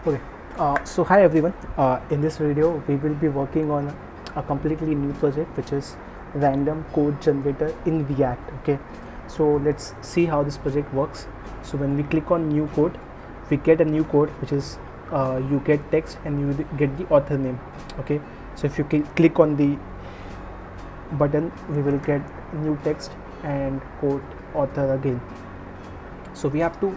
Okay, so hi everyone. In this video, we will be working on a completely new project, which is random code generator in React. Okay, so let's see how this project works. So when we click on new code, we get a new code, which is you get text and you get the author name. Okay, so if you click on the button, we will get new text and code author again. So we have to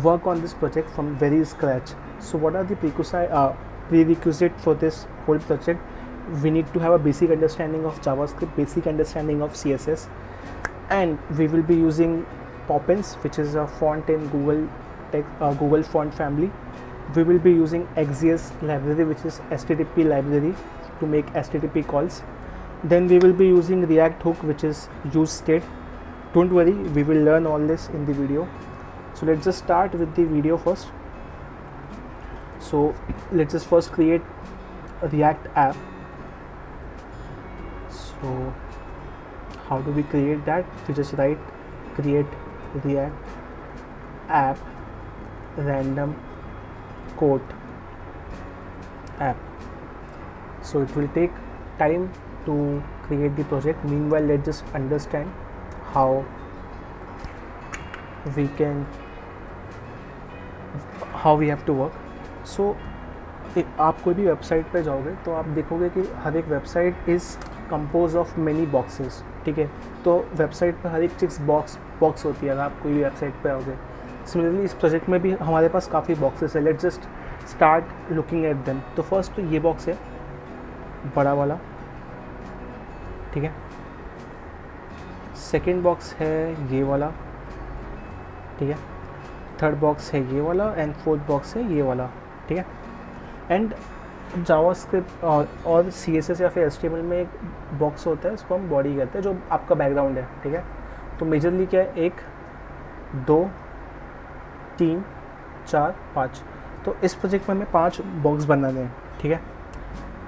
work on this project from very scratch. So what are the prerequisite for this whole project? We need to have a basic understanding of JavaScript, basic understanding of CSS, and we will be using Poppins, which is a font in Google font family. We will be using Axios library, which is HTTP library to make HTTP calls. Then we will be using React hook, which is use state. Don't worry, we will learn all this in the video. So let's just start with the video first. So let's just first create a React app. So how do we create that? We just write create React app random code app. So it will take time to create the project. Meanwhile, let's just understand how we have to work. So आप कोई भी website पे जाओगे तो आप देखोगे कि हर एक website is compose of many boxes. ठीक है, तो वेबसाइट पर हर एक चीज़ बॉक्स होती है. अगर आप कोई भी वेबसाइट पे आओगे, सिमिलरली इस प्रोजेक्ट में भी हमारे पास काफ़ी बॉक्सेस है. Let's just start looking at them. तो फर्स्ट तो ये बॉक्स है बड़ा वाला. ठीक है, सेकेंड बॉक्स है ये वाला. ठीक है, थर्ड बॉक्स है ये वाला एंड फोर्थ बॉक्स है ये वाला. ठीक है, एंड जावास्क्रिप्ट और CSS या फिर HTML में एक बॉक्स होता है, उसको हम बॉडी कहते हैं, जो आपका बैकग्राउंड है. ठीक है, तो मेजरली क्या है, 1 2 3 4 5. तो इस प्रोजेक्ट में हमें 5 बॉक्स बनाने हैं. ठीक है,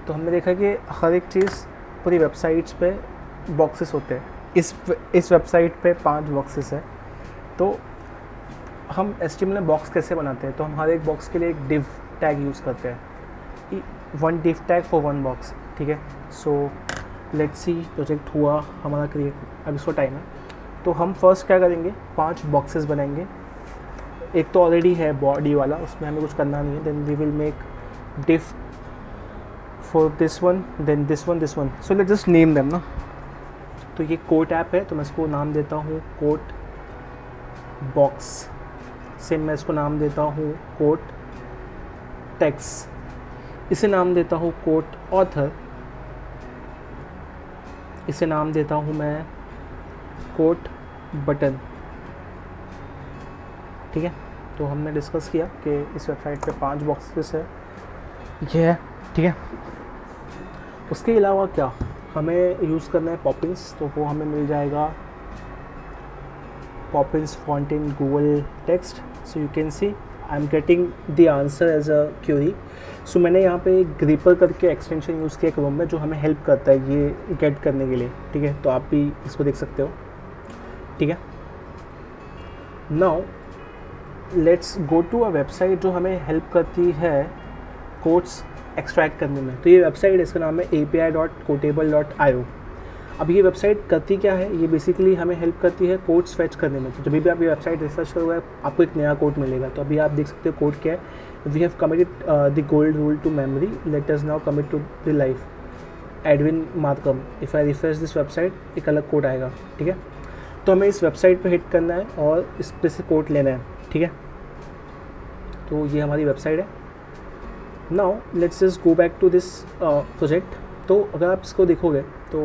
तो हमने देखा कि हर एक चीज़ पूरी वेबसाइट्स पे बॉक्सेस होते हैं. इस वेबसाइट पे 5 बॉक्सेस है. तो हम HTML में बॉक्स कैसे बनाते हैं? तो हम हर एक बॉक्स के लिए एक div टैग यूज़ करते हैं. 1 div टैग फॉर 1 बॉक्स. ठीक है, सो लेट्स सी प्रोजेक्ट हुआ हमारा क्रिएट. अब इसको टाइम है, तो हम फर्स्ट क्या करेंगे, 5 बॉक्सेस बनाएंगे. एक तो ऑलरेडी है बॉडी वाला, उसमें हमें कुछ करना नहीं है. Then we will make div for this one, then this one. So let's just name them ना. तो ये कोट ऐप है, तो मैं इसको नाम देता हूँ कोट बॉक्स. सेम मैं इसको नाम देता हूँ कोट टेक्स्ट. इसे नाम देता हूँ कोट ऑथर. इसे नाम देता हूँ मैं कोट बटन. ठीक है, तो हमने डिस्कस किया कि इस वेबसाइट पे 5 बॉक्सेस है, ये है. ठीक है, उसके अलावा क्या हमें यूज़ करना है, पॉपिंस. तो वो हमें मिल जाएगा Poppins font in Google text. So you can see I am getting the answer as a query. So मैंने यहाँ पे ग्रीपर करके एक्सटेंशन यूज़ किया क्रोम में, जो हमें हेल्प करता है ये गेट करने के लिए. ठीक है, तो आप भी इसको देख सकते हो. ठीक है, now let's go to a website जो हमें हेल्प करती है कोड्स एक्सट्रैक्ट करने में. तो ये वेबसाइट, इसका नाम है api.codeable.io. अब ये वेबसाइट करती क्या है, ये बेसिकली हमें हेल्प करती है कोड्स फेच करने में. तो जब भी आप ये वेबसाइट रिसर्च करोगे, आपको एक नया कोड मिलेगा. तो अभी आप देख सकते हो कोड क्या है. We have committed the gold rule to memory, let us now commit to the life. Edwin Markham. If I refresh this website, एक अलग कोड आएगा. ठीक है, तो हमें इस वेबसाइट पर हिट करना है और इस पर से कोड लेना है. ठीक है, तो ये हमारी वेबसाइट है. Now let's just go back to this project. तो अगर आप इसको देखोगे तो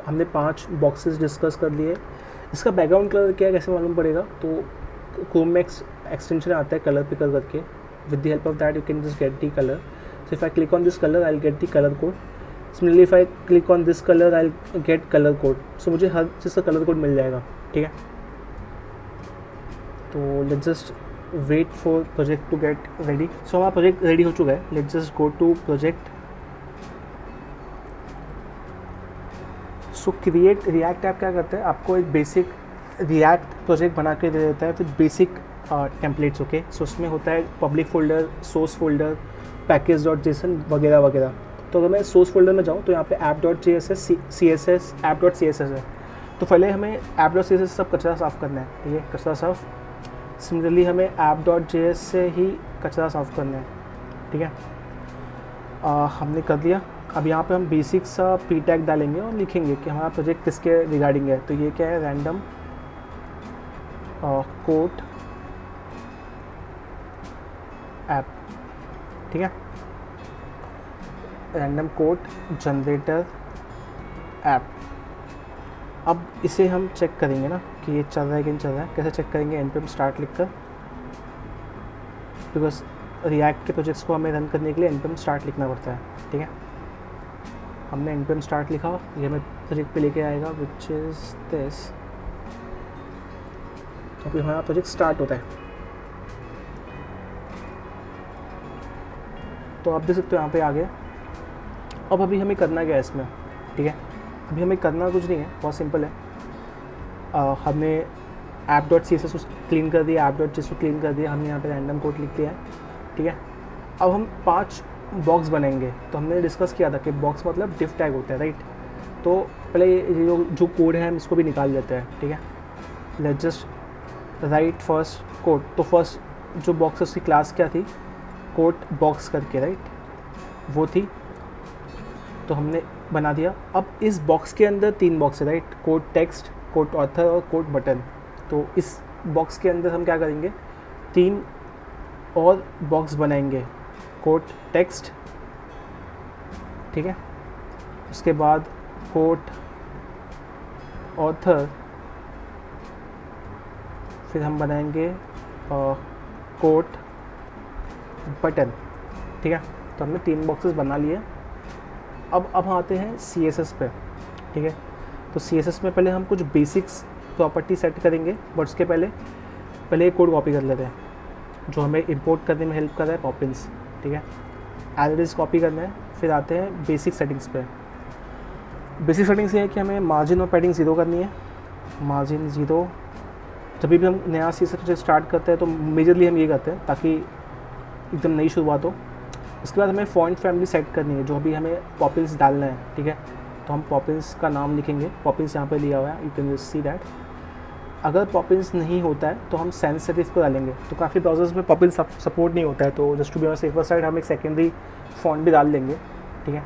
हमने 5 बॉक्सेस डिस्कस कर लिए. इसका बैकग्राउंड कलर क्या है, कैसे मालूम पड़ेगा? तो क्रोम में एक्सटेंशन आता है कलर पिकर करके. With the help of that you can just get the colour. So if I click on this colour, I will get the colour code. Similarly if I click on this colour, I will get colour code. So मुझे हर चीज़ का colour code मिल जाएगा. ठीक है, तो let's just wait for project to get ready. So हमारा project ready हो चुका है. Let's just go to project. So create react app क्या करता है, आपको एक बेसिक रिएक्ट प्रोजेक्ट बना के दे देता है विद बेसिक टेम्पलेट्स। ओके, सो उसमें होता है public folder, source folder, package dot JSON वगैरह वगैरह। तो अगर मैं सोर्स फोल्डर में जाऊँ तो यहाँ पे app dot J S S, C S S, app dot C S S है। तो पहले हमें app dot C S S सब कचरा साफ़ करना है, ठीक है, कचरा साफ़। सिमिलरली हमें ऐप डॉट जे एस से ही कचरा साफ़ करना है, ठीक है। हमने कर दिया। अब यहाँ पे हम बेसिक सा पी टैग डालेंगे और लिखेंगे कि हमारा प्रोजेक्ट किसके रिगार्डिंग है। तो ये क्या है, रैंडम कोड ऐप, ठीक है, रैंडम कोड जनरेटर ऐप। अब इसे हम चेक करेंगे ना कि ये चल रहा है कि नहीं चल रहा है। कैसे चेक करेंगे, npm स्टार्ट लिख कर, बिकॉज रिएक्ट के प्रोजेक्ट्स को हमें रन करने के लिए npm स्टार्ट लिखना पड़ता है, ठीक है। हमने npm स्टार्ट लिखा, ये हमें प्रोजेक्ट पे लेके आएगा विच इज़ दिस। तो फिर हमारा प्रोजेक्ट स्टार्ट होता है। तो आप देख सकते हो यहाँ पे आ गया। अब अभी हमें करना क्या है इसमें, ठीक है। अभी हमें करना कुछ नहीं है, बहुत सिंपल है। हमने app dot C S S clean कर दिया, ऐप डॉट जेस क्लीन कर दिया, हमने यहाँ पे रैंडम कोड लिख दिया है, ठीक है। अब हम 5 बॉक्स बनाएंगे। तो हमने डिस्कस किया था कि बॉक्स मतलब डिफ टैग होता है, राइट। तो पहले ये जो कोड है हम इसको भी निकाल लेते हैं, ठीक है। Let's just right first code. तो फर्स्ट जो बॉक्स है उसकी क्लास क्या थी, कोड बॉक्स करके, राइट, वो थी। तो हमने बना दिया। अब इस बॉक्स के अंदर 3 बॉक्स है, right, code text, code author और कोड बटन। तो इस बॉक्स के अंदर हम क्या करेंगे, 3 और बॉक्स बनाएंगे, कोड टेक्स्ट, ठीक है, उसके बाद कोड ऑथर, फिर हम बनाएंगे कोड बटन, ठीक है। तो हमने 3 बॉक्सेस बना लिए। अब आते हैं CSS पे, ठीक है। तो CSS में पहले हम कुछ बेसिक्स प्रॉपर्टी सेट करेंगे, बट उसके पहले एक कोड कॉपी कर लेते हैं जो हमें इंपोर्ट करने में हेल्प कर रहा है, पॉपिंस, ठीक है। एज इट इज़ कॉपी करना है। फिर आते हैं बेसिक सेटिंग्स पे। बेसिक सेटिंग्स ये है कि हमें मार्जिन और पैडिंग 0 करनी है। मार्जिन 0, जब भी हम नया CSS प्रोजेक्ट स्टार्ट करते हैं तो मेजरली हम ये करते हैं ताकि एकदम नई शुरुआत हो। उसके बाद हमें फॉन्ट फैमिली सेट करनी है, जो अभी हमें पॉपिंस डालना है, ठीक है। तो हम पॉपिंस का नाम लिखेंगे, पॉपिंस यहाँ पे लिया हुआ है, यू कैन सी दैट। अगर पॉपिंस नहीं होता है तो हम सैंस सेरिफ को डालेंगे। तो काफ़ी ब्राउजर्स में पॉपिंस सपोर्ट नहीं होता है, तो just to be on safer side हम एक सेकेंडरी फॉन्ट भी डाल देंगे, ठीक है।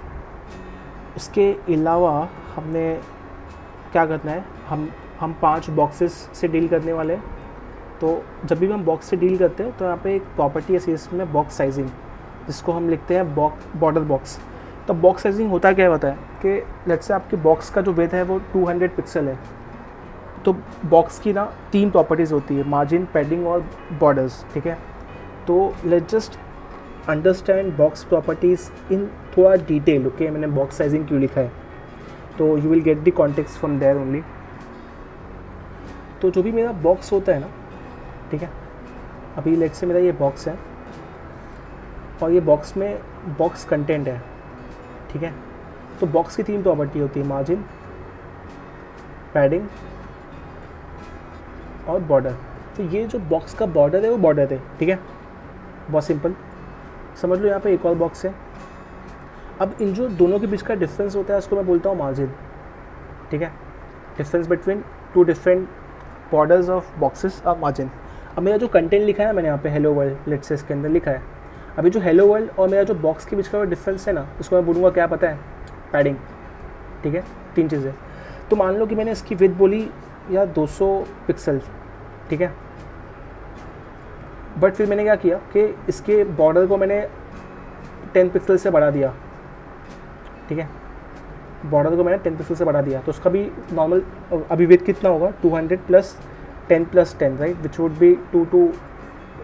उसके अलावा हमने क्या करना है, हम 5 बॉक्सेस से डील करने वाले हैं। तो जब भी हम बॉक्स से डील करते हैं तो यहाँ पे एक प्रॉपर्टी है CSS में, बॉक्स साइजिंग, जिसको हम लिखते हैं बॉर्डर बॉक्स। तो बॉक्स साइजिंग होता क्या होता है कि लेट्स से आपके बॉक्स का जो विड्थ है वो 200 पिक्सल है। तो बॉक्स की ना 3 प्रॉपर्टीज़ होती है, मार्जिन, पैडिंग और बॉर्डर्स, ठीक है। तो let's just understand box properties in थोड़ा डिटेल। ओके, मैंने बॉक्स साइजिंग क्यों लिखा है, तो you will get the context from there only. तो जो भी मेरा बॉक्स होता है ना, ठीक है, अभी लेट्स से मेरा ये बॉक्स है और ये बॉक्स में बॉक्स कंटेंट है, ठीक है। तो बॉक्स की 3 प्रॉपर्टी होती है, मार्जिन, पैडिंग और बॉर्डर। तो ये जो बॉक्स का बॉर्डर है वो बॉर्डर है, ठीक है, बहुत सिंपल समझ लो। यहाँ पे एक और बॉक्स है। अब इन जो दोनों के बीच का डिफरेंस होता है उसको मैं बोलता हूँ मार्जिन, ठीक है। Difference between 2 different borders of boxes of margin. अब मेरा जो कंटेंट लिखा है मैंने यहाँ पे हेलो वर्ल्ड, लेट्स से इसके अंदर लिखा है। अभी जो हेलो वर्ल्ड और मेरा जो बॉक्स के बीच का डिफरेंस है ना, उसको मैं बोलूँगा क्या पता है, पैडिंग, ठीक है। 3 चीज़ें। तो मान लो कि मैंने इसकी विड्थ बोली या 200 पिक्सल, ठीक है, बट फिर मैंने क्या किया कि इसके बॉर्डर को मैंने 10 पिक्सल से बढ़ा दिया, ठीक है। बॉर्डर को मैंने 10 पिक्सल से बढ़ा दिया, तो उसका भी नॉर्मल अभी विड्थ कितना होगा, 200 + 10 + 10, right, which would be 2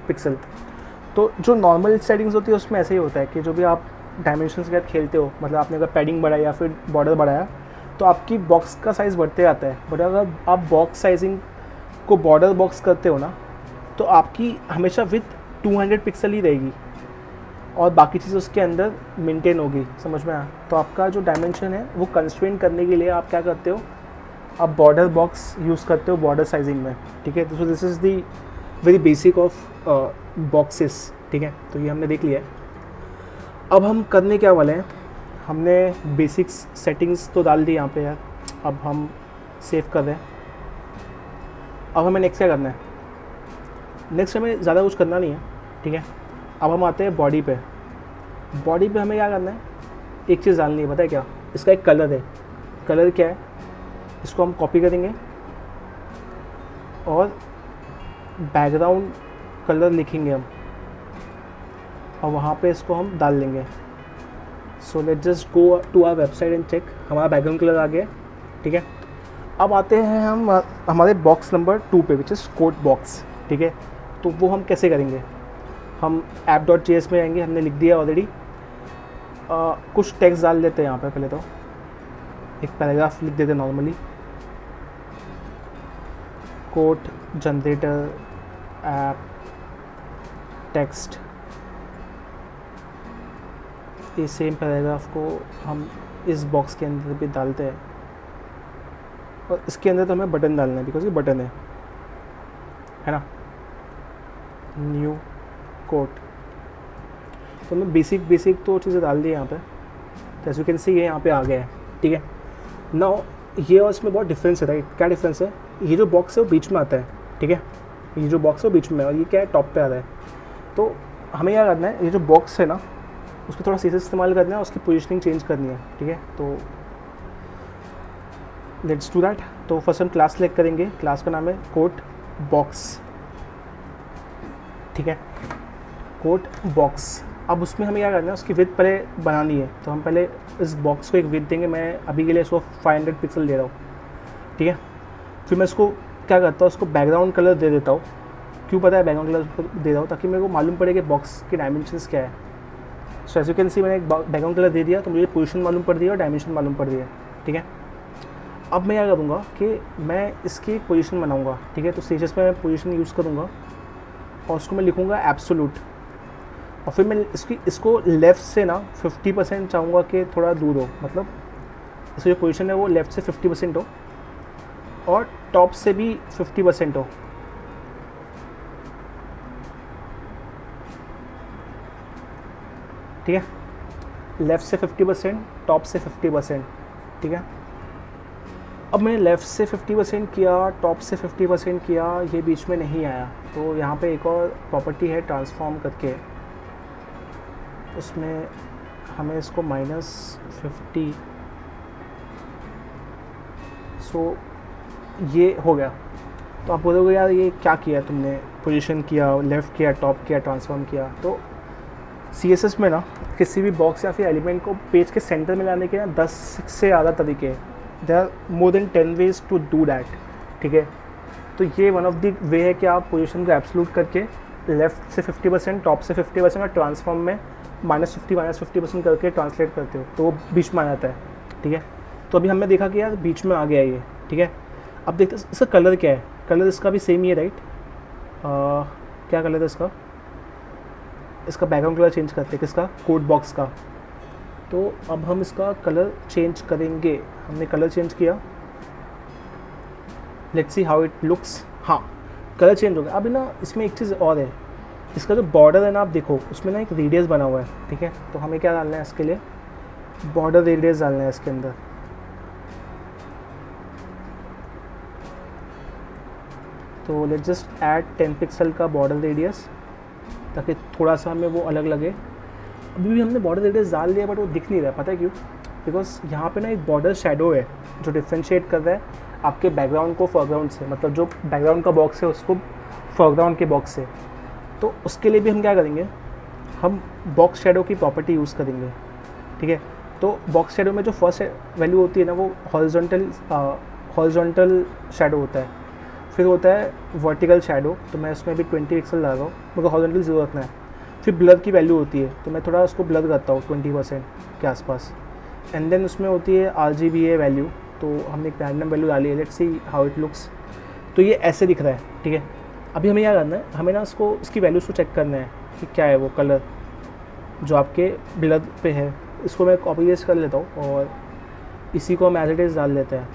pixel. तो जो नॉर्मल सेटिंग्स होती है उसमें ऐसे ही होता है कि जो भी आप डायमेंशंस के साथ खेलते हो, मतलब आपने अगर पैडिंग बढ़ाया या फिर बॉर्डर बढ़ाया तो आपकी बॉक्स का साइज़ बढ़ते आता है। बट अगर आप बॉक्स साइजिंग को बॉर्डर बॉक्स करते हो ना, तो आपकी हमेशा विड्थ 200 पिक्सल ही रहेगी और बाकी चीज़ें उसके अंदर मेंटेन होगी, समझ में आया। तो आपका जो डायमेंशन है वो कंस्ट्रेंट करने के लिए आप क्या करते हो, आप बॉर्डर बॉक्स यूज़ करते हो बॉर्डर साइजिंग में, ठीक है। तो this is the very basic of boxes, ठीक है। तो ये हमने देख लिया है। अब हम करने क्या वाले हैं, हमने बेसिक्स सेटिंग्स तो डाल दी यहाँ पे यार, अब हम सेव कर रहे हैं। अब हमें नेक्स्ट क्या करना है, नेक्स्ट हमें ज़्यादा कुछ करना नहीं है, ठीक है। अब हम आते हैं बॉडी पे। बॉडी पे हमें क्या करना है, एक चीज़ डालनी है, पता है क्या, इसका एक कलर है। कलर क्या है, इसको हम कॉपी करेंगे और बैकग्राउंड कलर लिखेंगे हम, और वहाँ पे इसको हम डाल लेंगे। So let just go to our website and check, हमारा बैकग्राउंड कलर आ गया, ठीक है। अब आते हैं हम हमारे बॉक्स नंबर 2 पे, विच इज़ कोड बॉक्स, ठीक है। तो वो हम कैसे करेंगे, हम app.js में आएंगे, हमने लिख दिया ऑलरेडी। कुछ टेक्स्ट डाल देते हैं यहाँ पे, पहले तो एक पैराग्राफ लिख देते हैं normally. Code generator app text, ये सेम पैराग्राफ को हम इस बॉक्स के अंदर भी डालते हैं, और इसके अंदर तो हमें बटन डालना है बिकॉज ये बटन है ना। न्यू कोड, तो हमने बेसिक तो चीज़ें डाल दी यहाँ पे। तो एज यू कैन सी ये यहाँ पे आ गया है, ठीक है। नाउ ये और इसमें बहुत डिफरेंस है, राइट। क्या डिफरेंस है, ये जो बॉक्स है वो बीच में आता है, ठीक है। ये जो बॉक्स है वो बीच में है, और ये क्या है, टॉप पे आ रहा है। तो हमें क्या करना है, ये जो बॉक्स है ना, उस पर थोड़ा सीधे इस्तेमाल करना है, उसकी पोजीशनिंग चेंज करनी है, ठीक है। तो लेट्स डू दैट। तो फर्स्ट हम क्लास सेलेक्ट करेंगे, क्लास का नाम है कोड बॉक्स, ठीक है, कोड बॉक्स। अब उसमें हमें क्या करना है, उसकी विड्थ पहले बनानी है। तो हम पहले इस बॉक्स को एक विड्थ देंगे, मैं अभी के लिए इसको 500 पिक्सल दे रहा हूँ, ठीक है। फिर मैं इसको क्या करता हूँ, उसको बैकग्राउंड कलर दे देता हूँ। क्यों पता है बैकग्राउंड कलर उसको दे रहा हूँ, ताकि मेरे को मालूम पड़े कि बॉक्स के डायमेंशंस क्या है। So as you can see मैंने एक बैकग्राउंड कलर दे दिया, तो मुझे पोजीशन मालूम पड़ रही है और डायमेंशन मालूम पड़ रही है, ठीक है। अब मैं क्या करूँगा कि मैं इसकी एक पोजीशन बनाऊँगा, ठीक है। तो स्टेजेस में मैं पोजीशन यूज़ करूँगा और उसको मैं लिखूँगा एब्सोल्यूट, और फिर मैं इसको लेफ़्ट से ना 50% चाहूँगा कि थोड़ा दूर हो, मतलब इसकी जो पोजीशन है वो लेफ़्ट से 50% हो और टॉप से भी 50% हो, ठीक है। लेफ़्ट से 50%, टॉप से 50%, ठीक है। अब मैंने लेफ़्ट से 50% किया, टॉप से 50% किया, ये बीच में नहीं आया। तो यहाँ पे एक और प्रॉपर्टी है ट्रांसफॉर्म करके, उसमें हमें इसको -50, सो ये हो गया। तो आप बोलोगे यार ये क्या किया तुमने, पोजीशन किया, लेफ़्ट किया, टॉप किया, ट्रांसफॉर्म किया। तो CSS में ना किसी भी बॉक्स या फिर एलिमेंट को पेज के सेंटर में लाने के ना 10 से ज़्यादा तरीके हैं। There are more than 10 ways to do that, ठीक है। तो ये वन ऑफ द वे है कि आप पोजीशन को एब्सोल्यूट करके लेफ़्ट से 50%, टॉप से 50% और ट्रांसफॉर्म में -50% करके ट्रांसलेट करते हो, तो वो बीच में आ जाता है, ठीक है। तो अभी हमने देखा कि यार बीच में आ गया ये, ठीक है। अब देखते हैं इसका कलर क्या है, कलर इसका भी सेम ही है, राइट। क्या कलर है इसका, इसका बैकग्राउंड कलर चेंज करते हैं, किसका, कोड बॉक्स का। तो अब हम इसका कलर चेंज करेंगे, हमने कलर चेंज किया, let's see how it looks. हाँ, कलर चेंज हो गया। अभी ना इसमें एक चीज़ और है, इसका जो बॉर्डर है ना, आप देखो उसमें ना एक रेडियस बना हुआ है, ठीक है। तो हमें क्या डालना है इसके लिए, बॉर्डर रेडियस डालना है इसके अंदर। तो लेट्स जस्ट ऐड 10 पिक्सल का बॉर्डर रेडियस, ताकि थोड़ा सा हमें वो अलग लगे। अभी भी हमने बॉर्डर रेडियस डाल दिया, बट वो दिख नहीं रहा, पता है क्यों, बिकॉज यहाँ पे ना एक बॉर्डर शेडो है जो डिफ्रेंशिएट कर रहा है आपके बैकग्राउंड को फोरग्राउंड से, मतलब जो बैकग्राउंड का बॉक्स है उसको फोरग्राउंड के बॉक्स से। तो उसके लिए भी हम क्या करेंगे, हम बॉक्स शेडो की प्रॉपर्टी यूज़ करेंगे, ठीक है। तो बॉक्स शेडो में जो फर्स्ट वैल्यू होती है ना, वो हॉरिजॉन्टल शेडो होता है, फिर होता है वर्टिकल शेडो, तो मैं उसमें भी 20 पिक्सल लगा रहा हूँ, मगर हॉरिजॉन्टल 0 रखना है। फिर ब्लर की वैल्यू होती है, तो मैं थोड़ा उसको ब्लर करता हूँ 20% के आसपास। एंड देन उसमें होती है RGBA वैल्यू, तो हमने एक रैंडम वैल्यू डाली है, let's see how it looks. तो ये ऐसे दिख रहा है, ठीक है। अभी हमें क्या करना है, हमें ना इसको इसकी वैल्यूज़ को चेक करना है कि क्या है वो कलर जो आपके ब्लर पे है। इसको मैं कॉपी पेस्ट कर लेता हूँ और इसी को हम एज इट इज़ डाल देते हैं,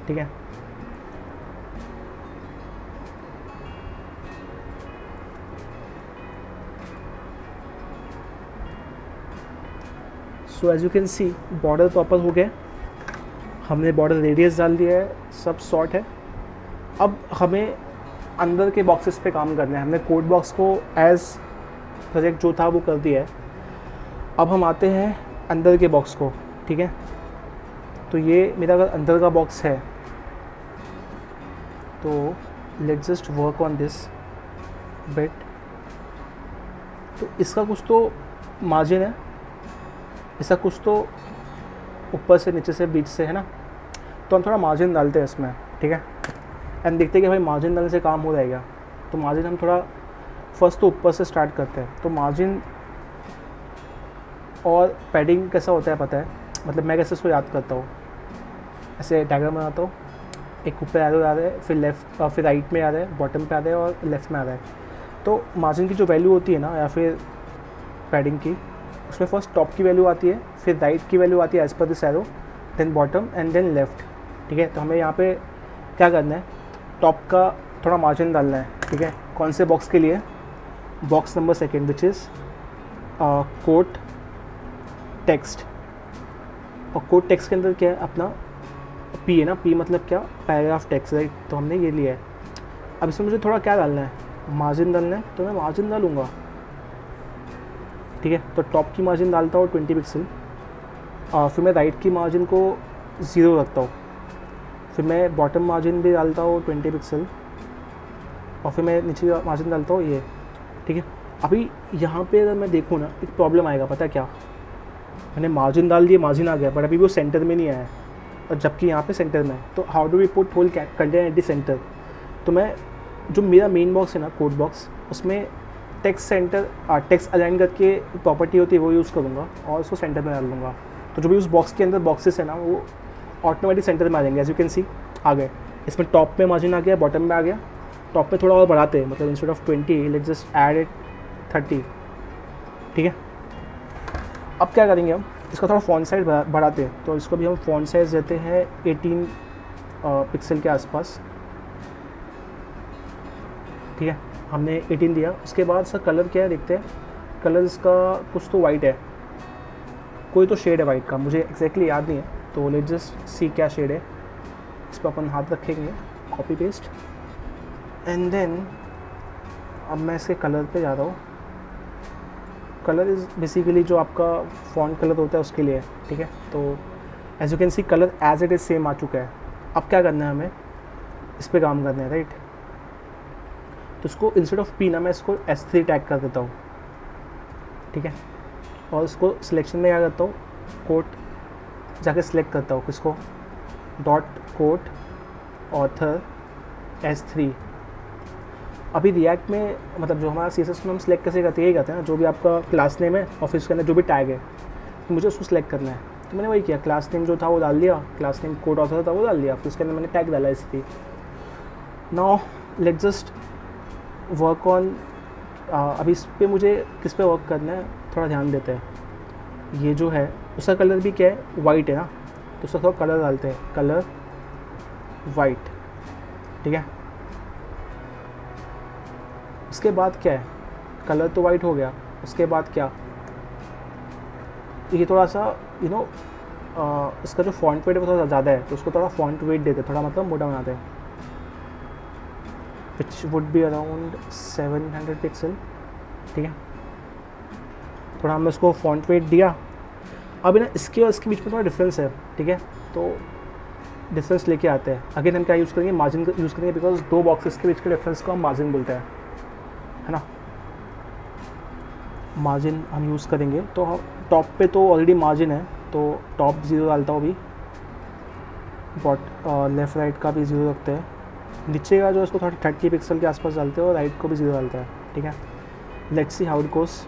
ठीक है। So as you can see border proper हो गया, हमने बॉर्डर रेडियस डाल दिया है, सब सॉर्ट है। अब हमें अंदर के बॉक्सेस पे काम करना है। हमने कोड बॉक्स को एज प्रोजेक्ट जो था वो कर दिया है। अब हम आते हैं अंदर के बॉक्स को, ठीक है। तो ये मेरा अगर अंदर का बॉक्स है तो let's just work on this bit. तो इसका कुछ तो मार्जिन है, इसका कुछ तो ऊपर से नीचे से बीच से है ना, तो हम थोड़ा मार्जिन डालते हैं इसमें, ठीक है। एंड देखते हैं कि भाई मार्जिन डालने से काम हो जाएगा। तो मार्जिन हम थोड़ा फर्स्ट तो ऊपर से स्टार्ट करते हैं। तो मार्जिन और पैडिंग कैसा होता है पता है, मतलब मैं कैसे इसको याद करता हूँ, ऐसे डायग्राम बनाता हूँ, एक ऊपर एरो आ रहा है, फिर लेफ्ट फिर राइट में आ रहा है, बॉटम पे आ रहा है और लेफ्ट में आ रहा है। तो मार्जिन की जो वैल्यू होती है ना, या फिर पैडिंग की, उसमें फर्स्ट टॉप की वैल्यू आती है, फिर राइट की वैल्यू आती है as per this arrow, then bottom and then left, ठीक है। तो हमें यहाँ पे क्या करना है, टॉप का थोड़ा मार्जिन डालना है, ठीक है। कौन से बॉक्स के लिए, box number second which is quote text. और कोट टेक्स्ट के अंदर क्या है अपना पी है ना, पी मतलब क्या, पैराग्राफ टेक्स्ट, राइट। तो हमने ये लिया है। अब इसमें मुझे थोड़ा क्या डालना है, मार्जिन डालना है, तो मैं मार्जिन डालूँगा, ठीक है। तो टॉप की मार्जिन डालता हूँ 20 पिक्सल, और फिर मैं राइट की मार्जिन को 0 रखता हूँ, फिर मैं बॉटम मार्जिन भी डालता हूँ 20 पिक्सल, और फिर मैं नीचे मार्जिन डालता हूँ ये, ठीक है। अभी यहाँ पे अगर मैं देखूँ ना, एक प्रॉब्लम आएगा, पता है क्या, मैंने मार्जिन डाल दिया, मार्जिन आ गया, बट अभी वो सेंटर में नहीं आया है, और जबकि यहाँ पे सेंटर में है। तो how do we put whole content at the centre. तो मैं जो मेरा मेन बॉक्स है ना, कोड बॉक्स, उसमें टेक्स्ट सेंटर टेक्स्ट अलाइन करके प्रॉपर्टी होती है वो यूज़ करूँगा, और उसको सेंटर में डाल दूँगा। तो जो भी उस बॉक्स के अंदर बॉक्सेस है ना, वो ऑटोमेटिक सेंटर में आ जाएंगे। एज यू कैन सी आ गए। इसमें टॉप में मार्जिन आ गया, बॉटम में आ गया। टॉप में थोड़ा और बढ़ाते हैं, मतलब instead of 20 let's just add it 30, ठीक है। अब क्या करेंगे हम, इसका थोड़ा फॉन्ट साइज बढ़ाते हैं। तो इसको भी हम फॉन्ट साइज देते हैं 18 पिक्सल के आसपास, ठीक है। हमने 18 दिया। उसके बाद इसका कलर क्या है देखते हैं। कलर इसका कुछ तो वाइट है, कोई तो शेड है वाइट का, मुझे एग्जैक्टली याद नहीं है। तो लेट्स जस्ट सी क्या शेड है। इस पर अपन हाथ रखेंगे, कॉपी पेस्ट, एंड देन अब मैं इसके कलर पे जा रहा हूँ। कलर इज़ बेसिकली जो आपका फॉन्ट कलर होता है उसके लिए, ठीक है। तो as you can see colour as it is same आ चुका है। अब क्या करना है हमें, इस पर काम करना है, राइट। तो इसको इंस्टेड ऑफ पी ना, मैं इसको S3 टैग कर देता हूँ, ठीक है। और इसको सिलेक्शन में क्या करता हूँ, कोट जाके सिलेक्ट करता हूँ, किसको, डॉट कोट ऑथर S3। अभी रिएक्ट में मतलब जो हमारा CSS में हम सिलेक्ट कैसे करते हैं, यही करते हैं ना, जो भी आपका क्लास नेम है और फिर उसके अंदर जो भी टैग है, तो मुझे उसको सिलेक्ट करना है। तो मैंने वही किया, क्लास नेम जो था वो डाल दिया, क्लास नेम कोड ऑथर था वो डाल दिया, फिर उसके अंदर मैंने टैग डाला S3। Now let's just work on. अभी इस पर मुझे किस पे वर्क करना है थोड़ा ध्यान देते हैं। ये जो है उसका कलर भी क्या है, वाइट है ना, तो उसका थोड़ा कलर डालते हैं, कलर वाइट, ठीक है। उसके बाद क्या है, कलर तो वाइट हो गया, उसके बाद क्या, ये थोड़ा सा इसका जो फॉन्ट वेट है वो थोड़ा ज़्यादा है, तो उसको थोड़ा फॉन्ट वेट देते हैं, थोड़ा मतलब मोटा बनाते हैं, which would be around 700 pixel, ठीक है। थोड़ा हमने उसको फॉन्ट वेट दिया। अब ना इसके और इसके बीच में थोड़ा डिफरेंस है, ठीक है। तो डिफरेंस लेके आते हैं। अगेन हम क्या यूज़ करेंगे, मार्जिन यूज़ करेंगे, बिकॉज दो बॉक्सेस के बीच के डिफरेंस को हम मार्जिन बोलते हैं, है ना। मार्जिन हम यूज़ करेंगे। तो टॉप पे तो ऑलरेडी मार्जिन है, तो टॉप 0 डालता हूँ अभी, लेफ़्ट राइट का भी 0 रखते हैं। नीचे का जो इसको थोड़ा 30 पिक्सल के आसपास डालते हैं, और राइट को भी 0 डालता है, ठीक है। Let's see how it goes.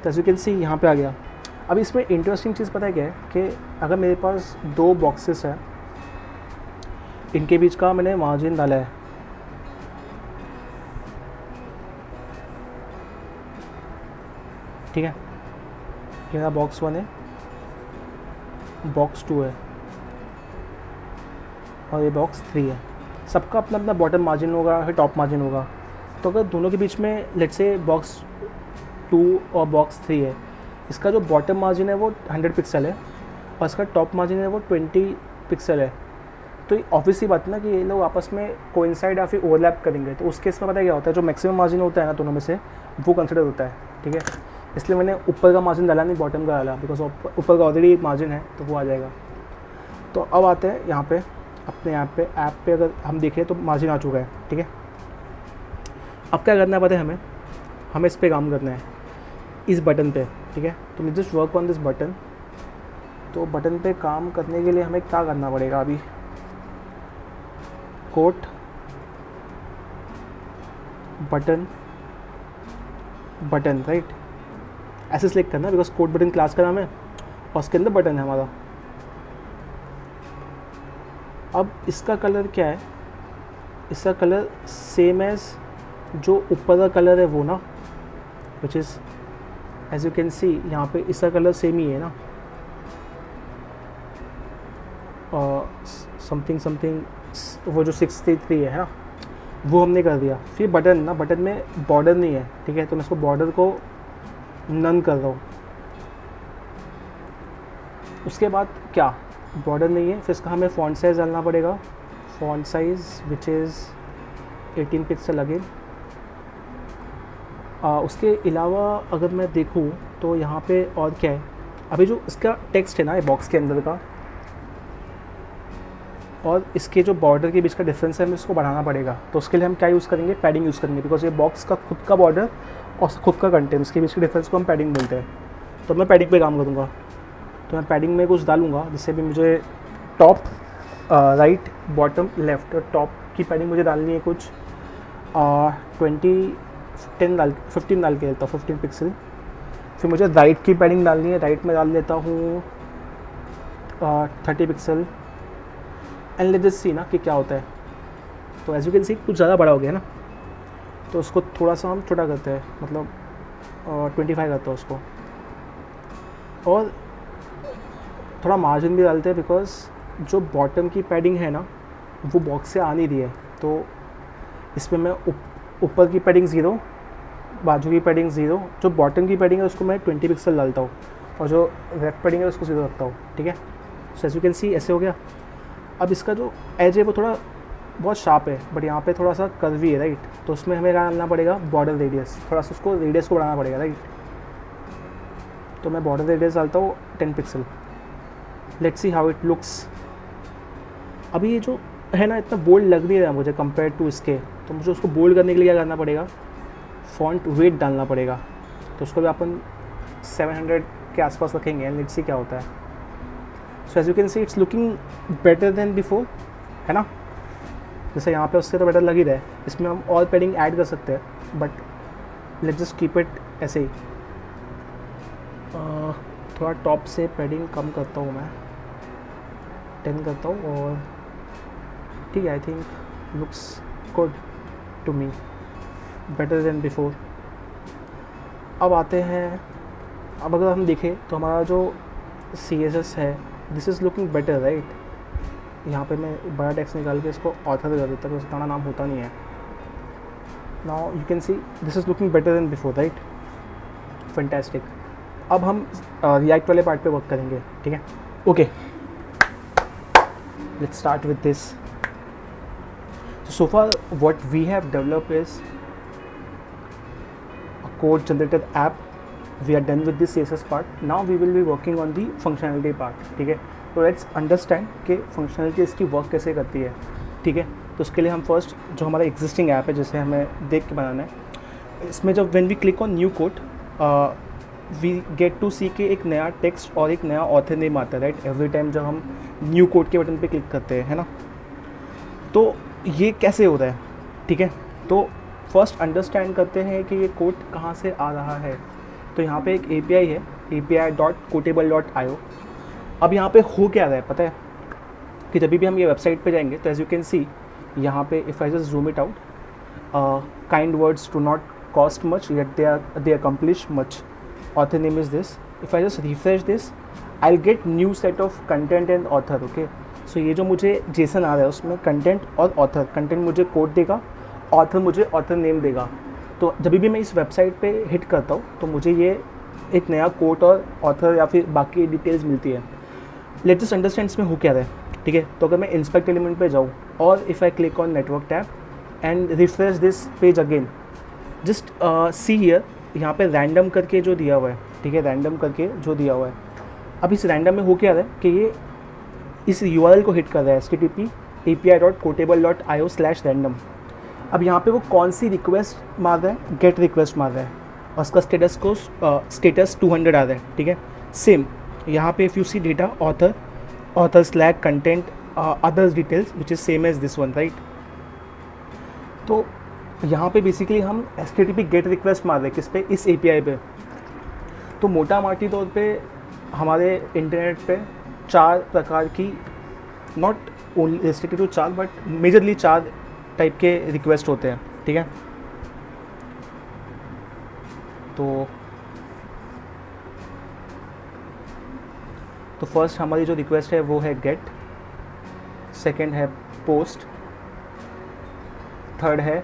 तो एज यू कैन सी यहाँ पे आ गया। अब इसमें इंटरेस्टिंग चीज़ पता है क्या है, कि अगर मेरे पास दो बॉक्सेस हैं, इनके बीच का मैंने मार्जिन डाला है, ठीक है। ये मेरा बॉक्स 1 है, बॉक्स 2 है, और ये बॉक्स 3 है। सबका अपना अपना बॉटम मार्जिन होगा, फिर टॉप मार्जिन होगा। तो अगर दोनों के बीच में लेट्स से बॉक्स 2 और बॉक्स 3 है, इसका जो बॉटम मार्जिन है वो 100 पिक्सल है और इसका टॉप मार्जिन है वो 20 पिक्सल है। तो ऑब्वियसली बात है ना कि ये लोग आपस में कोइंसाइड या फिर ओवरलैप करेंगे। तो उस केस में पता क्या होता है, जो मैक्सिमम मार्जिन होता है ना दोनों में से, वो कंसिडर होता है। ठीक है, इसलिए मैंने ऊपर का मार्जिन डाला नहीं, बॉटम का डाला, बिकॉज ऊपर का ऑलरेडी मार्जिन है तो वो आ जाएगा। तो अब आते हैं यहाँ पे अपने ऐप पे अगर हम देखें तो मार्जिन आ चुका है। ठीक है, अब क्या करना है पता है हमें इस पर काम करना है, इस बटन पे। ठीक है, तो मैं just work on this button. तो बटन पे काम करने के लिए हमें क्या करना पड़ेगा, अभी कोट बटन राइट, ऐसे सिलेक्ट करना, बिकॉज कोट बटन क्लास का नाम है और उसके अंदर बटन है हमारा। अब इसका कलर क्या है, इसका कलर सेम एज जो ऊपर का कलर है वो ना, which is as you can see यहाँ पे इसका कलर सेम ही है ना, समथिंग वो जो 63 है ना, वो हमने कर दिया। फिर बटन ना, बटन में बॉर्डर नहीं है। ठीक है, तो मैं इसको बॉर्डर को नन कर रहा हूँ। उसके बाद क्या, बॉर्डर नहीं है, फिर इसका हमें फॉन्ट साइज़ डालना पड़ेगा, font size which is 18 pixel again. उसके अलावा अगर मैं देखूँ तो यहाँ पे और क्या है, अभी जो इसका टेक्स्ट है ना ये बॉक्स के अंदर का, और इसके जो बॉर्डर के बीच का डिफरेंस है हमें इसको बढ़ाना पड़ेगा। तो उसके लिए हम क्या यूज़ करेंगे, पैडिंग यूज़ करेंगे, बिकॉज ये बॉक्स का खुद का बॉर्डर और खुद का कंटेंट, इसके बीच के डिफरेंस को हम पैडिंग बोलते हैं। तो मैं पैडिंग पे काम करूँगा। तो मैं पैडिंग में कुछ डालूँगा जिससे भी मुझे top right bottom left, top की पैडिंग मुझे डालनी है कुछ 15 डाल के देता हूँ, 15 पिक्सल। फिर मुझे राइट की पैडिंग डालनी है, राइट में डाल देता हूँ 30 पिक्सल। एंड लेट अस सी ना कि क्या होता है। तो एज यू कैन सी कुछ ज़्यादा बड़ा हो गया ना, तो उसको थोड़ा सा हम छोटा करते हैं, मतलब 25 करते हैं उसको, और थोड़ा मार्जिन भी डालते हैं, बिकॉज जो बॉटम की पैडिंग है ना वो बॉक्स से आ नहीं रही है। तो इसमें मैं ऊपर की पैडिंग 0, बाजू की पैडिंग 0, जो बॉटम की पैडिंग है उसको मैं 20 पिक्सल डालता हूँ और जो लेफ्ट पैडिंग है उसको 0 रखता हूँ। ठीक है, so as you can see ऐसे हो गया। अब इसका जो एज है वो थोड़ा बहुत शार्प है, बट यहाँ पे थोड़ा सा कर्वी है राइट, तो उसमें हमें क्या डालना पड़ेगा, बॉर्डर रेडियस, थोड़ा सा उसको रेडियस को बढ़ाना पड़ेगा राइट। तो मैं बॉर्डर रेडियस डालता हूँ 10 pixel. Let's see how it looks. अभी ये जो है ना इतना बोल्ड लग नहीं रहा मुझे कंपेयर टू इसके, तो मुझे उसको बोल्ड करने के लिए क्या करना पड़ेगा, फॉन्ट वेट डालना पड़ेगा। तो उसको भी अपन 700 के आसपास रखेंगे, लेट्स सी क्या होता है। So as you can see it's looking better than before, है ना, जैसे यहाँ पे उससे तो बेटर लग ही रहा है। इसमें हम और पैडिंग ऐड कर सकते हैं, but let's just keep it ऐसे ही। थोड़ा टॉप से पैडिंग कम करता हूँ मैं, 10 करता हूँ, और ठीक है, I think looks good to me, better than before. अब आते हैं, अब अगर हम देखें तो हमारा जो CSS है, this is looking better right. यहाँ पे मैं बड़ा टेक्स्ट निकाल के इसको ऑथर कर देता हूँ, उसका नाम होता नहीं है। Now you can see this is looking better than before right, fantastic. अब हम रिएक्ट वाले पार्ट पे वर्क करेंगे। ठीक है, okay, let's start with this. So far what we have developed is a code generator app. We are done with the CSS part. Now we will be working on the functionality part. ठीक है, तो let's understand कि functionality इसकी work कैसे करती है। ठीक है, तो उसके लिए हम फर्स्ट जो हमारा एग्जिस्टिंग ऐप है जिसे हमें देख के बनाना है, इसमें जब when we click on new code we get to see के एक नया टेक्स्ट और एक नया ऑथर नेम आता है राइट, एवरी टाइम जब हम न्यू कोड के बटन पे क्लिक करते हैं, है ना। तो ये कैसे होता है, ठीक है, तो फर्स्ट अंडरस्टैंड करते हैं कि ये कोड कहाँ से आ रहा है। तो यहाँ पे एक API है, api.quotable.io। अब यहाँ पे हो क्या रहा है पता है, कि जब भी हम ये वेबसाइट पे जाएंगे तो एज यू कैन सी यहाँ पे if I just zoom it out, kind words do not cost much yet they accomplish much, author name is this. If I just refresh this I will get new set of content and author. Okay, so ये जो मुझे Jason आ रहा है उसमें content और author, content मुझे code देगा, author मुझे ऑथर नेम देगा। तो जब भी मैं इस वेबसाइट पे हिट करता हूँ तो मुझे ये एक नया कोड और ऑथर या फिर बाकी डिटेल्स मिलती है। लेट्स जस्ट अंडरस्टैंड इसमें हो क्या रहा है, ठीक है। तो अगर मैं इंस्पेक्ट एलिमेंट पे जाऊँ और if I click on network tab and refresh this page again, just see here, यहाँ पे रैंडम करके जो दिया हुआ है, ठीक है, रैंडम करके जो दिया हुआ है। अब इस रैंडम में हो क्या रहा है कि ये इस URL को हिट कर रहा है http://api.kotable.io/random। अब यहाँ पे वो कौन सी रिक्वेस्ट मार रहा है, गेट रिक्वेस्ट मार रहा है और उसका स्टेटस 200 आ रहा है, ठीक है। सेम यहाँ पे if you see data author slug content others details which is same as this one, right. तो यहाँ पे बेसिकली हम HTTP गेट रिक्वेस्ट मार रहे हैं किस पे, इस API पे। तो मोटा माटी तौर पे हमारे इंटरनेट पे 4 प्रकार की, not only restricted to 4 but majorly 4 type के रिक्वेस्ट होते हैं, ठीक है। तो फर्स्ट हमारी जो रिक्वेस्ट है वो है गेट, सेकंड है पोस्ट, थर्ड है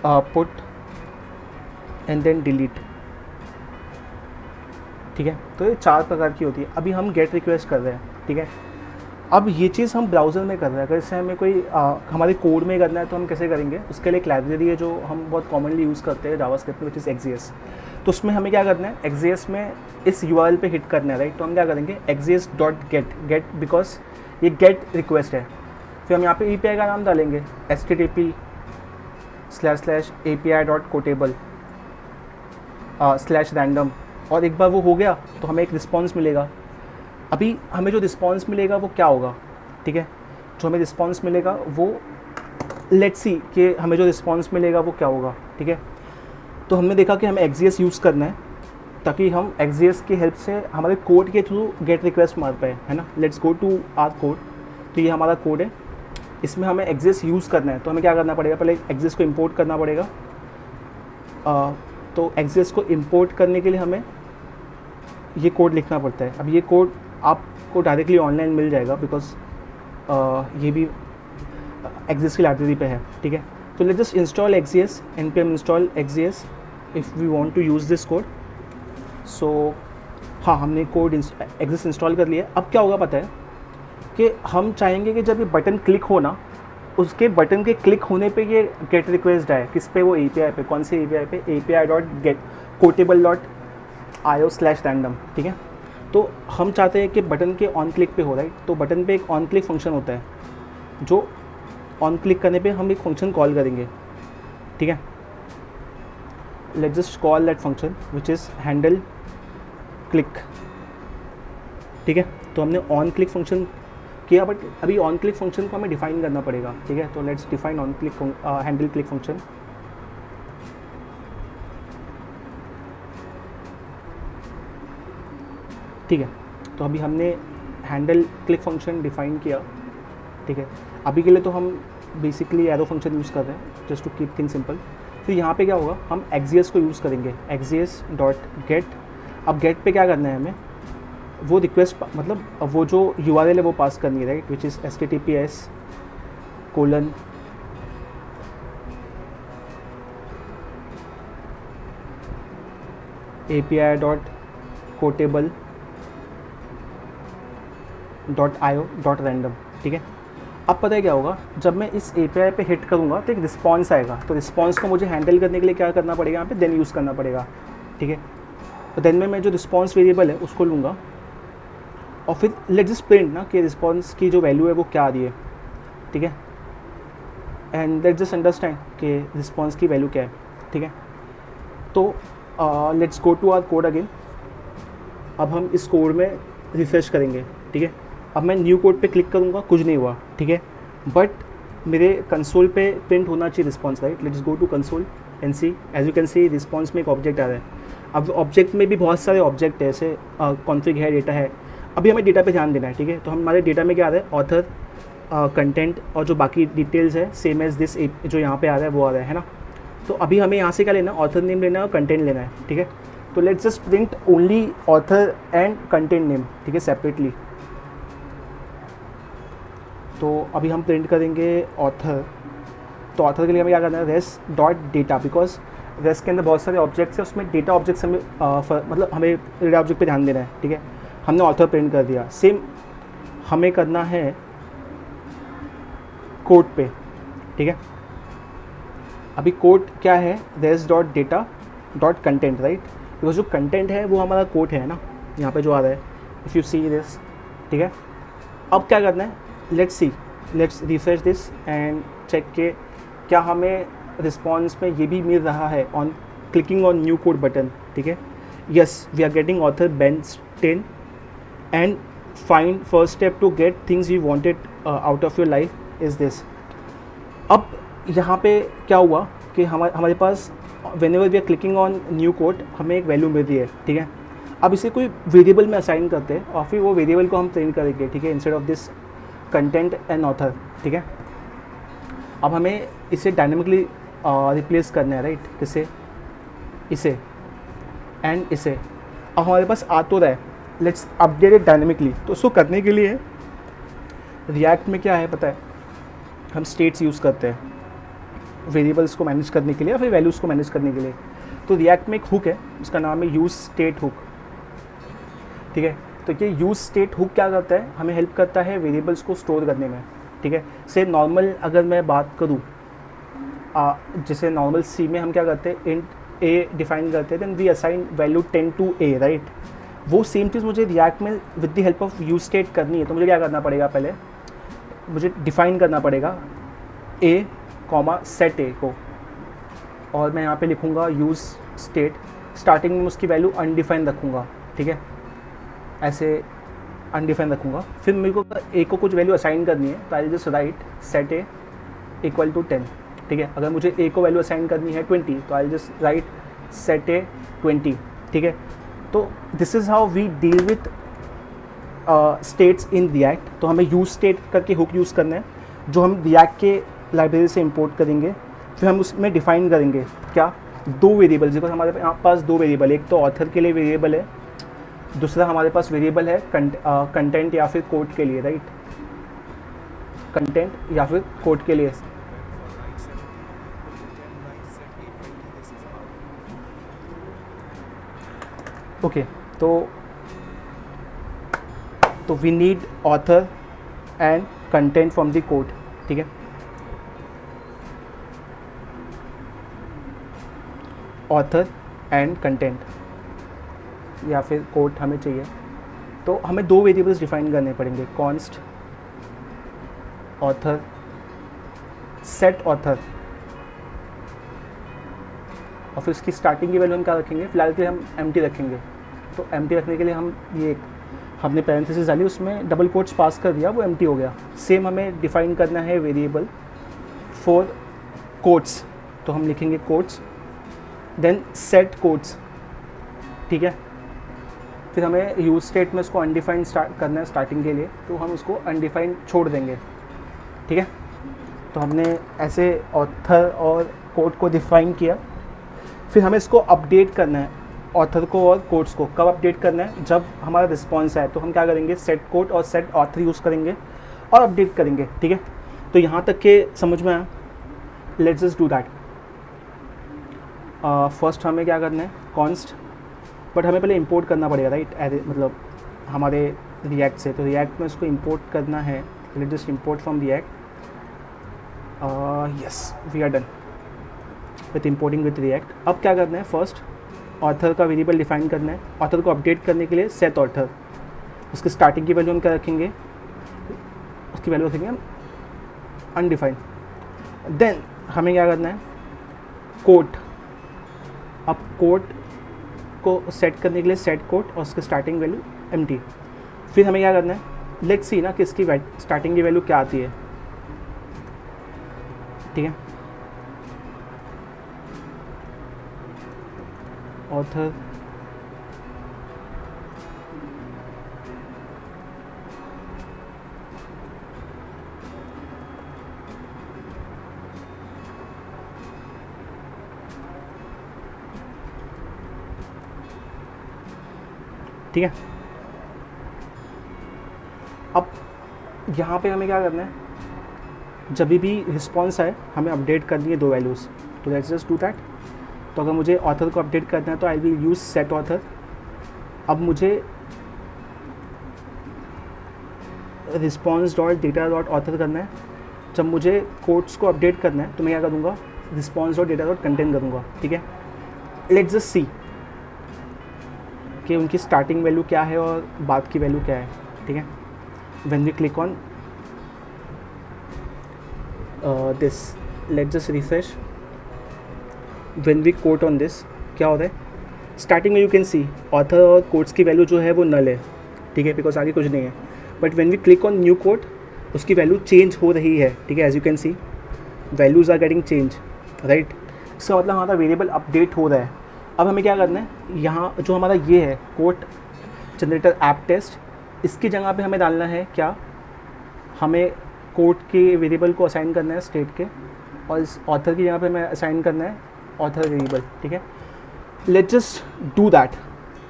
पुट एंड देन डिलीट, ठीक है। तो ये 4 प्रकार की होती है। अभी हम गेट रिक्वेस्ट कर रहे हैं, ठीक है। अब ये चीज़ हम ब्राउज़र में कर रहे हैं, अगर इससे हमें कोई हमारे कोड में करना है तो हम कैसे करेंगे, उसके लिए एक लाइब्रेरी है जो हम बहुत कॉमनली यूज़ करते हैं जावास्क्रिप्ट में, विच इज़ XJS। तो उसमें हमें क्या करना है, XJS में इस URL पे हिट करना है, राइट। तो हम क्या करेंगे, XJS.get बिकॉज ये गेट रिक्वेस्ट है। फिर हम यहाँ पे API का नाम डालेंगे http://api.kotable/random, और एक बार वो हो गया तो हमें एक रिस्पॉन्स मिलेगा। अभी हमें जो रिस्पॉन्स मिलेगा वो क्या होगा, ठीक है। जो हमें रिस्पॉन्स मिलेगा वो लेट्स सी कि हमें जो रिस्पॉन्स मिलेगा वो क्या होगा, ठीक है। तो हमने देखा कि हमें XJS यूज़ करना है ताकि हम XJS की हेल्प से हमारे कोड के थ्रू गेट रिक्वेस्ट मार पाए, है ना। Let's go to our code. तो ये हमारा कोड है, इसमें हमें XJS यूज़ करना है। तो हमें क्या करना पड़ेगा, पहले XJS को इंपोर्ट करना पड़ेगा। तो XJS को इंपोर्ट करने के लिए हमें ये कोड लिखना पड़ता है। अब ये कोड आपको डायरेक्टली ऑनलाइन मिल जाएगा बिकॉज ये भी XJS की लाइब्रेरी पे है, ठीक है। तो let's just install XJS, npm install XJS if we want to use this code. So हाँ, हमने कोड XJS इंस्टॉल कर लिया। अब क्या होगा पता है कि हम चाहेंगे कि जब ये बटन क्लिक हो ना, उसके बटन के क्लिक होने पे ये गेट रिक्वेस्ट आए, किस पे, वो API पे। कौन से API पे, api.kotable.io/random, ठीक है। तो हम चाहते हैं कि बटन के ऑन क्लिक पे हो, राइट। तो बटन पे एक ऑन क्लिक फंक्शन होता है, जो ऑन क्लिक करने पे हम एक फंक्शन कॉल करेंगे, ठीक है। Let's just call that function which is handle click, ठीक है। तो हमने ऑन क्लिक फंक्शन किया, बट अभी ऑन क्लिक फंक्शन को हमें डिफाइन करना पड़ेगा, ठीक है। तो let's define on click handle click function. ठीक है, तो अभी हमने हैंडल क्लिक फंक्शन डिफाइन किया, ठीक है। अभी के लिए तो हम बेसिकली एरो फंक्शन यूज़ कर रहे हैं just to keep thing simple. फिर यहाँ पे क्या होगा, हम XJS को यूज़ करेंगे, XJS.get। अब गेट पे क्या करना है हमें, वो रिक्वेस्ट मतलब वो जो URL है वो पास करनी है, राइट, विच इज़ https://api.kotable.io.random, ठीक है। अब पता है क्या होगा, जब मैं इस API पे हिट करूँगा तो एक रिस्पॉन्स आएगा। तो रिस्पॉन्स को मुझे हैंडल करने के लिए क्या करना पड़ेगा, यहाँ पे देन यूज़ करना पड़ेगा, ठीक है। तो देन में मैं जो रिस्पॉन्स वेरिएबल है उसको लूँगा और फिर लेट्स जस्ट प्रिंट ना कि रिस्पॉन्स की जो वैल्यू है वो क्या आ रही है, ठीक है। एंड लेट्स जस्ट अंडरस्टैंड कि रिस्पॉन्स की वैल्यू क्या है, ठीक है। तो let's go to our code again. अब हम इस कोड में रिफ्रेश करेंगे, ठीक है। अब मैं न्यू कोड पे क्लिक करूँगा, कुछ नहीं हुआ, ठीक है। बट मेरे कंसोल पे प्रिंट होना चाहिए response, right. Let's go to console and see, as you can see response में एक ऑब्जेक्ट आ रहा है। अब ऑब्जेक्ट में भी बहुत सारे ऑब्जेक्ट है, जैसे कॉन्फ़िग है, डेटा है। अभी हमें डेटा पे ध्यान देना है, ठीक है। तो हमारे डेटा में क्या आ रहा है, ऑथर, कंटेंट और जो बाकी डिटेल्स है सेम एज दिस जो यहाँ पे आ रहा है वो आ रहा है ना। तो अभी हमें यहाँ से क्या लेना है, ऑथर नेम लेना है और कंटेंट लेना है, ठीक है। तो let's just print only author and content name, ठीक है, सेपरेटली। तो अभी हम प्रिंट करेंगे ऑथर। तो ऑथर के लिए हमें क्या करना है, res dot data, because res के अंदर बहुत सारे ऑब्जेक्ट्स हैं, उसमें डेटा ऑब्जेक्ट्स हमें मतलब हमें डेटा ऑब्जेक्ट पे ध्यान देना है, ठीक है। हमने ऑथर प्रिंट कर दिया। सेम हमें करना है कोड पे, ठीक है। अभी कोड क्या है, res dot data dot content, right. Because जो कंटेंट है वो हमारा कोड है ना, यहाँ पे जो आ रहा है, इफ़ यू सी दिस, ठीक है। अब क्या करना है, let's research this and check के क्या हमें रिस्पॉन्स में ये भी मिल रहा है on clicking on new code button, ठीक है। Yes, we are getting author Ben 10 and find first step to get things you wanted out of your life is this. अब यहाँ पे क्या हुआ कि हमारे पास whenever we are clicking on new code हमें एक वैल्यू मिल रही है, ठीक है। अब इसे कोई वेरिएबल में असाइन करते हैं और फिर वो वेरिएबल को हम प्रिंट करेंगे, ठीक है, instead of this content and author, ठीक है। अब हमें इसे डायनेमिकली रिप्लेस करना है, राइट, किसे, इसे एंड इसे। अब हमारे पास आ तो रहा है, लेट्स अपडेट इट डायनेमिकली। तो उसको करने के लिए रिएक्ट में क्या है पता है, हम स्टेट्स यूज़ करते हैं वेरिएबल्स को मैनेज करने के लिए या फिर वैल्यूज़ को मैनेज करने के लिए। तो रिएक्ट में एक हुक है, उसका नाम है यूज़ स्टेट हुक, ठीक है। तो ये यूज़ स्टेट हुक क्या करता है, हमें हेल्प करता है वेरिएबल्स को स्टोर करने में, ठीक है। से नॉर्मल अगर मैं बात करूँ, जैसे नॉर्मल सी में हम क्या करते हैं, इंट ए डिफाइन करते हैं, then we assign value 10 to a, right. वो सेम चीज़ मुझे रिएक्ट में with the help of use state करनी है। तो मुझे क्या करना पड़ेगा, पहले मुझे डिफाइन करना पड़ेगा ए कॉमा सेट ए को, और मैं यहाँ पे लिखूँगा यूज़ स्टेट, स्टार्टिंग में उसकी वैल्यू अनडिफाइन रखूँगा, ठीक है, ऐसे अनडिफाइन रखूँगा। फिर मेरे को ए को कुछ वैल्यू असाइन करनी है, तो I just write set a equal to 10, ठीक है। अगर मुझे ए को वैल्यू असाइन करनी है 20, तो I just write set a 20, ठीक है। तो this is how we deal with states in React. तो हमें यूज़ स्टेट करके हुक यूज़ करना है, जो हम रिएक्ट के लाइब्रेरी से इंपोर्ट करेंगे। फिर हम उसमें डिफाइन करेंगे क्या, दो वेरिएबल्स, बिकॉज हमारे यहाँ पास दो वेरिएबल, एक तो ऑथर के लिए वेरिएबल है, दूसरा हमारे पास वेरिएबल है कंटेंट या फिर कोड के लिए, राइट, कंटेंट या फिर कोड के लिए। ओके, तो we need author and content from the code, ठीक है। ऑथर एंड कंटेंट या फिर कोड हमें चाहिए, तो हमें दो वेरिएबल्स डिफाइन करने पड़ेंगे, कॉन्स्ट ऑथर, सेट ऑथर, और फिर उसकी स्टार्टिंग की वैल्यू हम क्या रखेंगे, फिलहाल के लिए हम एम्प्टी रखेंगे। तो एम्प्टी रखने के लिए हम ये हमने पैरेंथेसिस डाली, उसमें डबल कोट्स पास कर दिया, वो एम्प्टी हो गया। सेम हमें डिफाइन करना है वेरिएबल फॉर कोट्स, तो हम लिखेंगे कोट्स, देन सेट कोट्स, ठीक है। फिर हमें यूज स्टेट में उसको अनडिफाइंड स्टार्ट करना है स्टार्टिंग के लिए, तो हम उसको अनडिफाइंड छोड़ देंगे, ठीक है। तो हमने ऐसे ऑथर और कोड को डिफाइन किया। फिर हमें इसको अपडेट करना है, ऑथर को और कोड्स को। कब अपडेट करना है, जब हमारा रिस्पॉन्स आए, तो हम क्या करेंगे, सेट कोड और सेट ऑथर यूज़ करेंगे और अपडेट करेंगे, ठीक है। तो यहाँ तक के समझ में आया, let's just do that. First हमें क्या करना है, कॉन्स्ट, बट हमें पहले इंपोर्ट करना पड़ेगा, राइट, मतलब हमारे रिएक्ट से। तो रिएक्ट में इसको इंपोर्ट करना है, let's just import from React. Yes, we are done with importing with React. अब क्या करना है, फर्स्ट ऑथर का वेरिएबल डिफाइन करना है। ऑथर को अपडेट करने के लिए सेट ऑथर, उसके स्टार्टिंग की वैल्यू हम क्या रखेंगे, उसकी वैल्यू रखेंगे हम अनडिफाइंड। देन हमें क्या करना है, कोड। अब कोड को सेट करने के लिए सेट कोड और उसके स्टार्टिंग वैल्यू एम्प्टी। फिर हमें क्या करना है, लेट्स सी ना कि इसकी स्टार्टिंग की वैल्यू क्या आती है, ठीक है। ऑथर ठीक है। अब यहाँ पे हमें क्या करना है, जब भी रिस्पॉन्स आए हमें अपडेट करनी है 2 वैल्यूज़, तो लेट्स जस्ट डू दैट। तो अगर मुझे ऑथर को अपडेट करना है तो I will use set author. अब मुझे response dot data dot author करना है। जब मुझे कोड्स को अपडेट करना है तो मैं क्या करूँगा, response dot data dot content करूँगा, ठीक है। लेट्स जस्ट सी कि उनकी स्टार्टिंग वैल्यू क्या है और बाद की वैल्यू क्या है, ठीक है। When we click on this, let's just refresh, when we quote on this, क्या होता है स्टार्टिंग में यू कैन सी ऑथर और कोड्स की वैल्यू जो है वो नल है, ठीक है, बिकॉज आगे कुछ नहीं है। But when we click on new code उसकी वैल्यू चेंज हो रही है, ठीक है। As you can see values are getting change, right. इसका मतलब हमारा वेरिएबल अपडेट हो रहा है। अब हमें क्या करना है, यहाँ जो हमारा ये है कोड जनरेटर ऐप टेस्ट, इसकी जगह पे हमें डालना है क्या, हमें कोड के वेरिएबल को असाइन करना है स्टेट के, और इस ऑथर की जगह पे हमें असाइन करना है ऑथर वेरिएबल, ठीक है। लेट्स जस्ट डू दैट,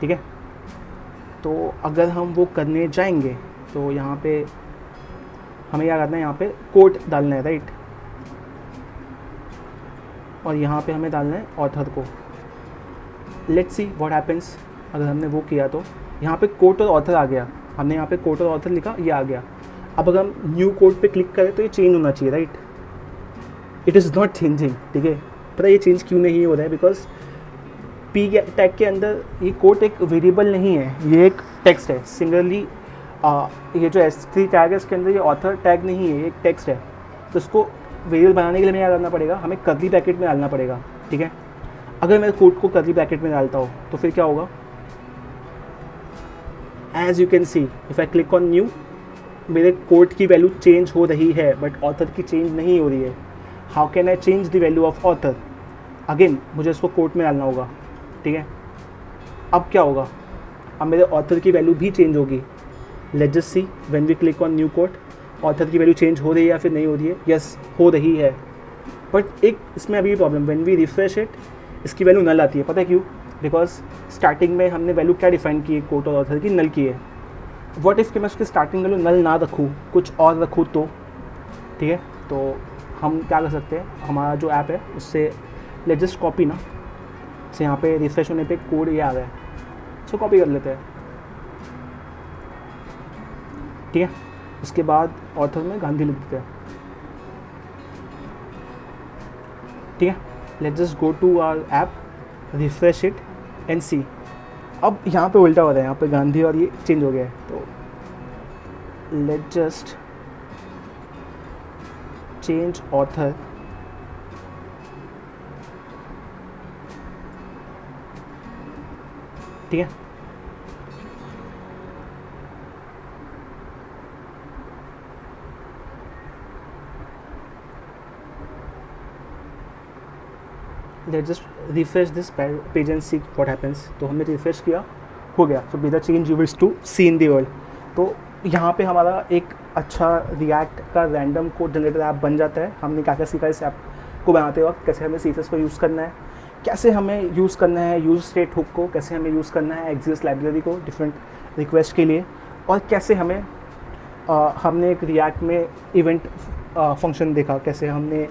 ठीक है। तो अगर हम वो करने जाएंगे तो यहाँ पे हमें क्या करना है, यहाँ पे कोड डालना है, राइट, और यहाँ पे हमें डालना है ऑथर को। Let's see what happens. अगर हमने वो किया तो यहाँ पे कोड और ऑथर आ गया, हमने यहाँ पे कोड और ऑथर लिखा, ये आ गया। अब अगर हम न्यू कोड पे क्लिक करें तो ये चेंज होना चाहिए, right. It is not changing, ठीक है। पता है ये चेंज क्यों नहीं हो रहा है, बिकॉज पी टैग के अंदर ये कोड एक वेरिएबल नहीं है, ये एक टेक्स्ट है सिंगलली। ये जो S3 टैग है इसके अंदर ये ऑथर टैग नहीं है, ये एक टेक्स्ट है। तो इसको वेरिएबल बनाने के लिए हमें क्या करना पड़ेगा, हमें कर्ली ब्रैकेट में डालना पड़ेगा, ठीक है। अगर मैं कोड को कर्ली ब्रैकेट में डालता हूँ तो फिर क्या होगा, as you can see if I click on new, मेरे कोड की वैल्यू चेंज हो रही है बट ऑथर की चेंज नहीं हो रही है। How can I change the value of author, again मुझे इसको कोड में डालना होगा, ठीक है। अब क्या होगा, अब मेरे ऑथर की वैल्यू भी चेंज होगी। Let's just see when we click on new code, author की वैल्यू चेंज हो रही है या फिर नहीं हो रही है, यस हो रही है। बट एक इसमें अभी problem, when we refresh it इसकी वैल्यू नल आती है। पता है क्यों, बिकॉज स्टार्टिंग में हमने वैल्यू क्या डिफाइन की है, कोड और ऑथर की नल की है। व्हाट इफ़ कि मैं उसकी स्टार्टिंग वैल्यू नल ना रखूँ, कुछ और रखूँ तो, ठीक है। तो हम क्या कर सकते हैं, हमारा जो ऐप है उससे लेट्स जस्ट कॉपी ना, से यहाँ पे रिफ्रेश होने पे कोड ये आ रहा है, इसको कॉपी कर लेते हैं, ठीक है। उसके बाद ऑथर में गांधी लिख देते हैं, ठीक है। Let's just go to our app, refresh it and see. अब यहाँ पे उल्टा हो रहा है, यहाँ पे गांधी और ये चेंज हो गया है। तो लेट्स जस्ट चेंज ऑथर, ठीक है। Let's just refresh this page and see what happens. तो हमने रिफ्रेश किया, हो गया। So be the change you wish to see in the world. तो यहाँ पे हमारा एक अच्छा रिएक्ट का रैंडम कोड जनरेटर ऐप बन जाता है। हमने क्या क्या सीखा इस ऐप को बनाते वक्त, कैसे हमें CSS को यूज़ करना है, कैसे हमें यूज़ करना है यूज़ स्टेट हुक को, कैसे हमें यूज़ करना है एक्सिस लाइब्रेरी को डिफरेंट रिक्वेस्ट के लिए, और कैसे हमें हमने एक रिएक्ट में इवेंट फंक्शन देखा, कैसे हमने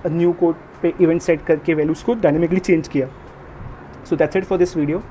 न्यू कोड पे इवेंट सेट करके वैल्यूज़ को डायनेमिकली चेंज किया। So that's it for this video.